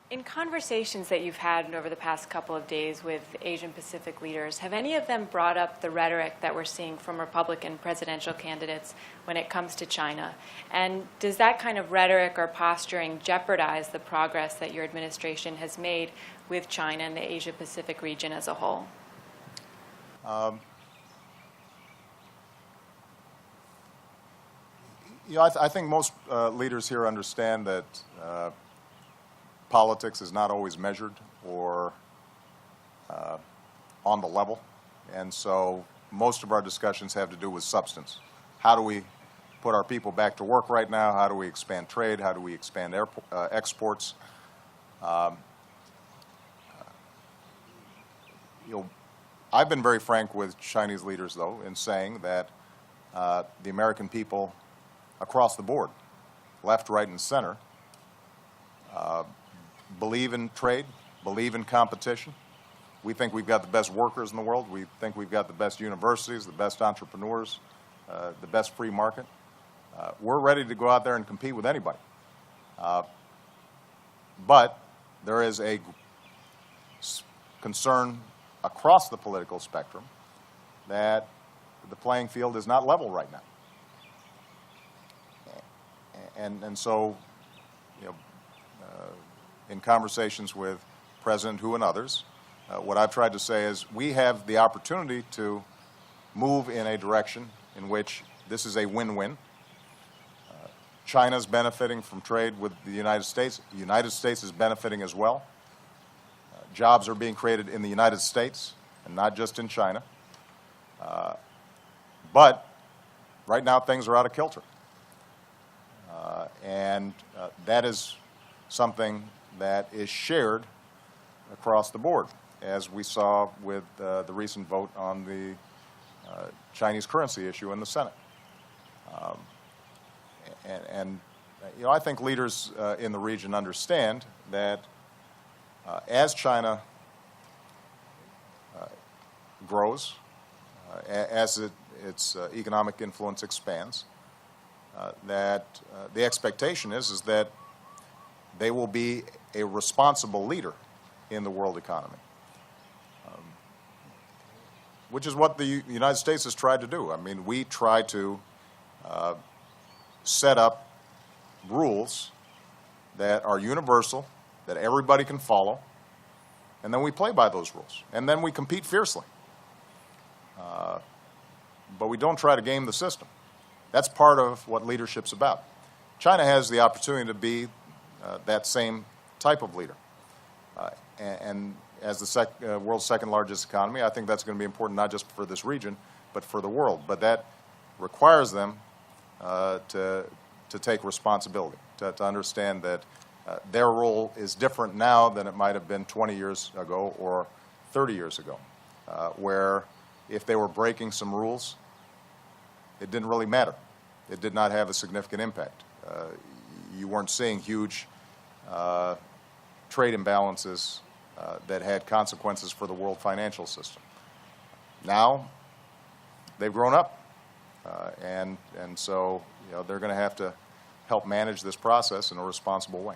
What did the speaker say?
In conversations that you've had over the past couple of days with Asian Pacific leaders, have any of them brought up the rhetoric that we're seeing from Republican presidential candidates when it comes to China? And does that kind of rhetoric or posturing jeopardize the progress that your administration has made with China and the Asia Pacific region as a whole? I think most leaders here understand that politics is not always measured or on the level, and so most of our discussions have to do with substance. How do we put our people back to work right now? How do we expand trade? How do we expand exports? I've been very frank with Chinese leaders, though, in saying that the American people across the board, left, right, and center, believe in trade, believe in competition. We think we've got the best workers in the world. We think we've got the best universities, the best entrepreneurs, the best free market. We're ready to go out there and compete with anybody. But there is a concern across the political spectrum that the playing field is not level right now. And so, in conversations with President Hu and others, what I've tried to say is we have the opportunity to move in a direction in which this is a win-win. China's benefiting from trade with the United States. The United States is benefiting as well. Jobs are being created in the United States and not just in China. But right now things are out of kilter. And that is something that is shared across the board, as we saw with the recent vote on the Chinese currency issue in the Senate. I think leaders in the region understand that as China grows, as its economic influence expands, that the expectation is that they will be a responsible leader in the world economy, which is what the United States has tried to do. I mean, we try to set up rules that are universal, that everybody can follow, and then we play by those rules. And then we compete fiercely. But we don't try to game the system. That's part of what leadership's about. China has the opportunity to be that same type of leader. And as the world's second largest economy, I think that's going to be important not just for this region, but for the world. But that requires them to take responsibility, to understand that their role is different now than it might have been 20 years ago or 30 years ago, where if they were breaking some rules, it didn't really matter. It did not have a significant impact. You weren't seeing huge trade imbalances that had consequences for the world financial system. Now, they've grown up, and so they're going to have to help manage this process in a responsible way.